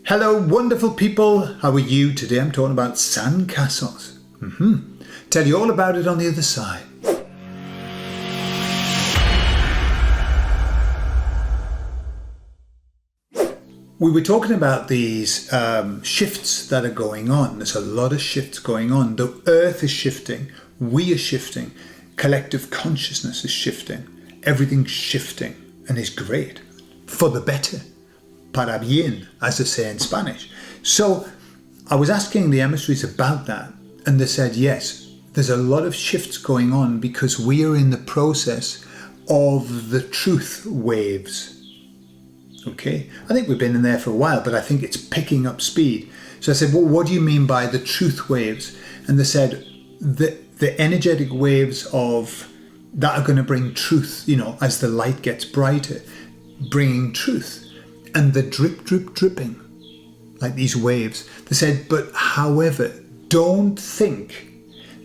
Hello, wonderful people. How are you? Today I'm talking about sandcastles. Tell you all about it on the other side. We were talking about these shifts that are going on. There's a lot of shifts going on. The earth is shifting. We are shifting. Collective consciousness is shifting. Everything's shifting and is great. For the better. Para bien, as they say in Spanish. So I was asking the emissaries about that, and they said, yes, there's a lot of shifts going on because we are in the process of the truth waves. Okay, I think we've been in there for a while, but I think it's picking up speed. So I said, well, what do you mean by the truth waves? And they said, the energetic waves of that are going to bring truth, as the light gets brighter, bringing truth. And the drip, drip, dripping, like these waves. They said, but however, don't think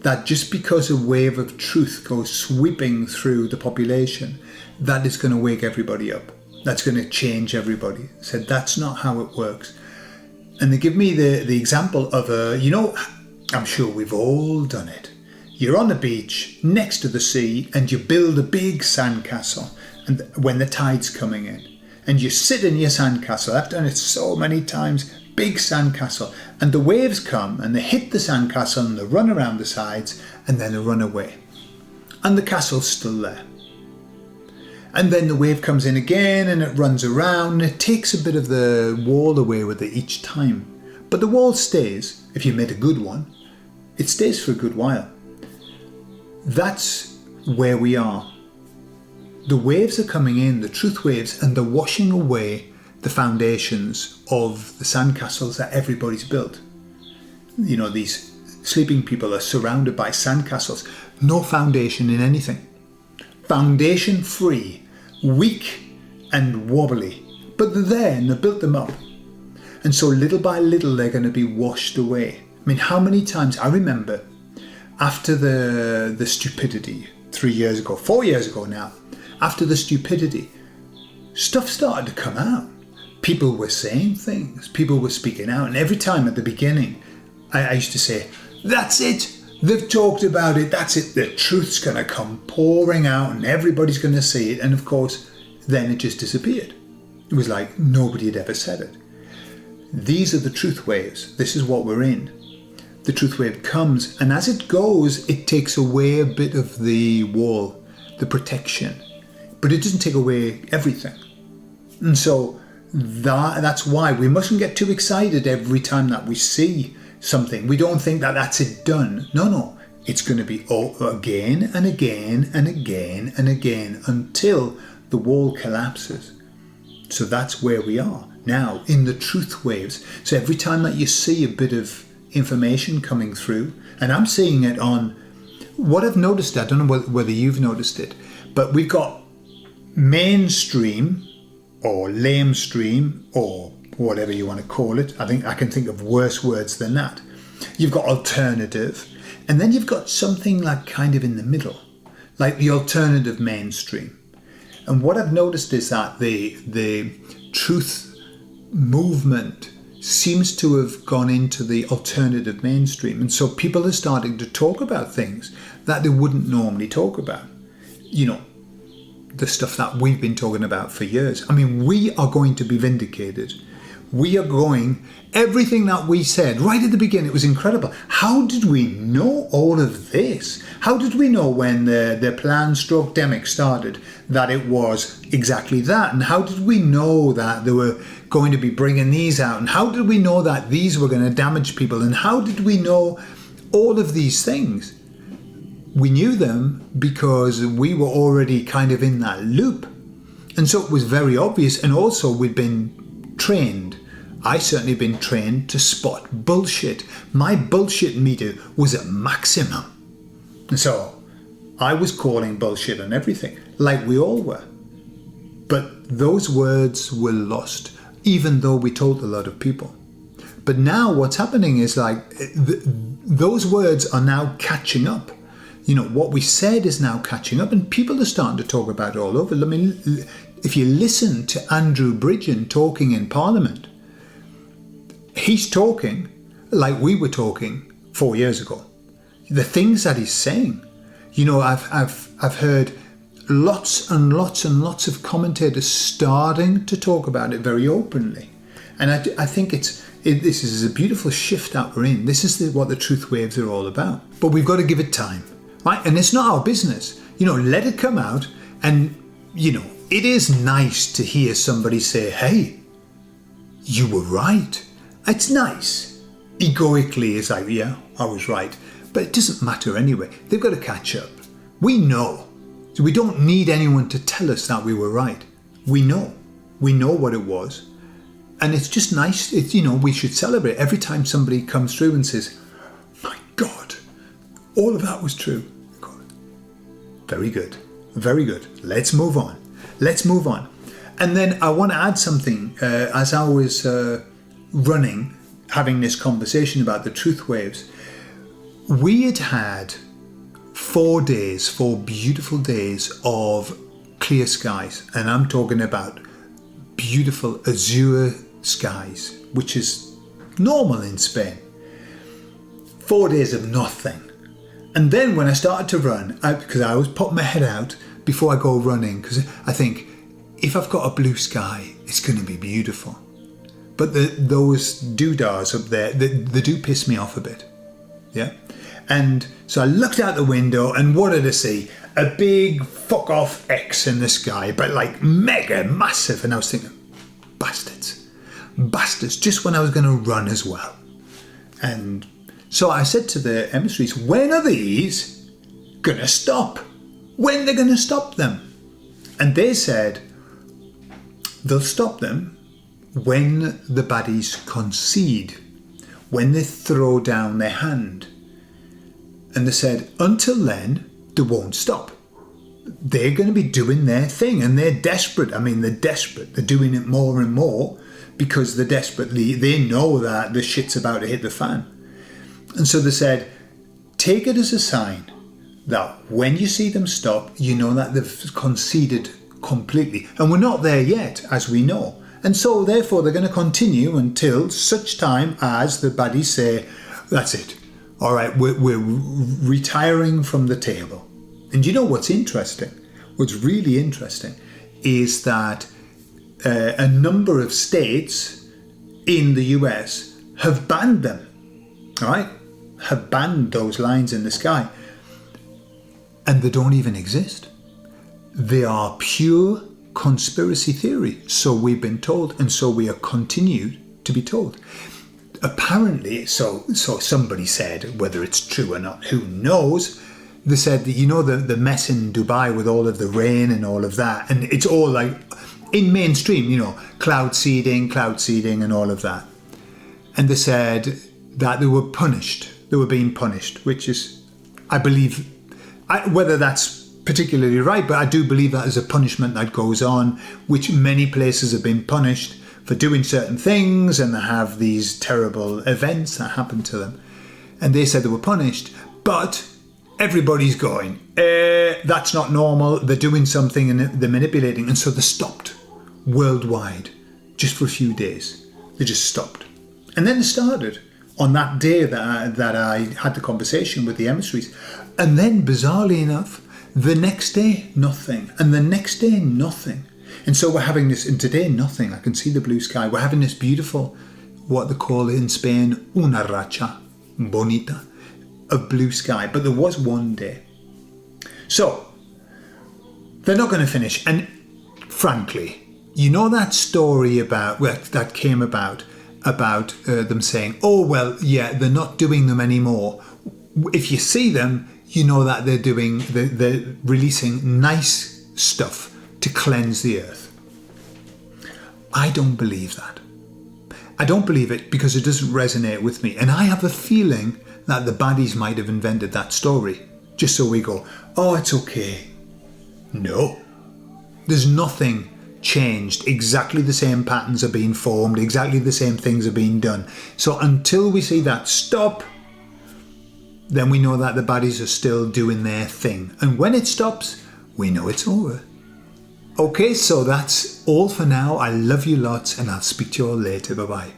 that just because a wave of truth goes sweeping through the population, that is going to wake everybody up. That's going to change everybody. They said, that's not how it works. And they give me the example of I'm sure we've all done it. You're on the beach next to the sea and you build a big sandcastle and when the tide's coming in. And you sit in your sandcastle. I've done it so many times. Big sandcastle. And the waves come and they hit the sandcastle and they run around the sides and then they run away. And the castle's still there. And then the wave comes in again and it runs around. And it takes a bit of the wall away with it each time. But the wall stays. If you made a good one, it stays for a good while. That's where we are. The waves are coming in, the truth waves, and they're washing away the foundations of the sandcastles that everybody's built. These sleeping people are surrounded by sandcastles. No foundation in anything. Foundation free, weak and wobbly. But they're there and they built them up. And so little by little they're going to be washed away. I mean, how many times, I remember after the stupidity 4 years ago now, after the stupidity, stuff started to come out. People were saying things, people were speaking out, and every time at the beginning, I used to say, that's it, they've talked about it, that's it, the truth's going to come pouring out and everybody's going to see it, and of course, then it just disappeared. It was like nobody had ever said it. These are the truth waves, this is what we're in. The truth wave comes, and as it goes, it takes away a bit of the wall, the protection. But it doesn't take away everything. And so that's why we mustn't get too excited every time that we see something. We don't think that that's it done. No. It's going to be again and again and again and again until the wall collapses. So that's where we are now in the truth waves. So every time that you see a bit of information coming through, and I'm seeing it on what I've noticed, I don't know whether you've noticed it, but we've got mainstream or lamestream or whatever you want to call it. I think I can think of worse words than that. You've got alternative, and then you've got something like kind of in the middle, like the alternative mainstream. And what I've noticed is that the truth movement seems to have gone into the alternative mainstream, and so people are starting to talk about things that they wouldn't normally talk about. The stuff that we've been talking about for years. I mean, we are going to be vindicated. Everything that we said right at the beginning, it was incredible. How did we know all of this? How did we know when the plan stroke demic started that it was exactly that? And how did we know that they were going to be bringing these out? And how did we know that these were going to damage people? And how did we know all of these things? We knew them because we were already kind of in that loop. And so it was very obvious. And also we'd been trained. I certainly been trained to spot bullshit. My bullshit meter was at maximum. And so I was calling bullshit on everything, like we all were. But those words were lost, even though we told a lot of people. But now what's happening is those words are now catching up. What we said is now catching up, and people are starting to talk about it all over. I mean, if you listen to Andrew Bridgen talking in Parliament, he's talking like we were talking 4 years ago. The things that he's saying, you know, I've heard lots and lots and lots of commentators starting to talk about it very openly. And I think this is a beautiful shift that we're in. This is what the truth waves are all about. But we've got to give it time, right? And it's not our business. You know, let it come out. And, you know, it is nice to hear somebody say, hey, you were right. It's nice. Egoically, it's like, yeah, I was right. But it doesn't matter anyway. They've got to catch up. We know. So we don't need anyone to tell us that we were right. We know. We know what it was. And it's just nice. It's, you know, we should celebrate every time somebody comes through and says, my God, all of that was true. God. Very good. Very good. Let's move on. Let's move on. And then I want to add something. As I was having this conversation about the truth waves, we had 4 days, 4 beautiful days of clear skies. And I'm talking about beautiful azure skies, which is normal in Spain. 4 days of nothing. And then when I started to run, because I always put my head out before I go running, because I think if I've got a blue sky, it's going to be beautiful. But those doodahs up there, they do piss me off a bit. Yeah. And so I looked out the window, and what did I see? A big fuck off X in the sky, but like mega massive. And I was thinking, bastards, just when I was going to run as well. And so I said to the emissaries, when are these going to stop? When they're going to stop them? And they said, they'll stop them when the baddies concede, when they throw down their hand. And they said, until then, they won't stop. They're going to be doing their thing, and they're desperate. I mean, they're desperate. They're doing it more and more because they know that the shit's about to hit the fan. And so they said, take it as a sign that when you see them stop, you know that they've conceded completely. And we're not there yet, as we know. And so therefore they're going to continue until such time as the baddies say, that's it. All right, we're retiring from the table. And you know what's interesting? What's really interesting is that a number of states in the US have banned them, all right? Have banned those lines in the sky. And they don't even exist. They are pure conspiracy theory. So we've been told, and so we are continued to be told. Apparently, so somebody said, whether it's true or not, who knows, they said that, you know, the mess in Dubai with all of the rain and all of that, and it's all like in mainstream, you know, cloud seeding and all of that. And they said that they were being punished, which is, I believe, whether that's particularly right, but I do believe that is a punishment that goes on, which many places have been punished for doing certain things, and they have these terrible events that happen to them. And they said they were punished, but everybody's going, that's not normal, they're doing something and they're manipulating. And so they stopped worldwide just for a few days. They just stopped. And then they started on that day that I had the conversation with the emissaries. And then, bizarrely enough, the next day, nothing. And the next day, nothing. And so we're having this, and today, nothing. I can see the blue sky. We're having this beautiful, what they call in Spain, una racha bonita, of blue sky. But there was one day. So, they're not going to finish. And frankly, you know that story that came about them saying, oh, well, yeah, they're not doing them anymore. If you see them, you know that they're releasing nice stuff to cleanse the earth. I don't believe that. I don't believe it because it doesn't resonate with me. And I have a feeling that the baddies might have invented that story just so we go, oh, it's okay. No. There's nothing changed. Exactly the same patterns are being formed. Exactly the same things are being done. So until we see that stop, then we know that the baddies are still doing their thing. And when it stops, we know it's over. Okay, so that's all for now. I love you lots, and I'll speak to you all later. Bye-bye.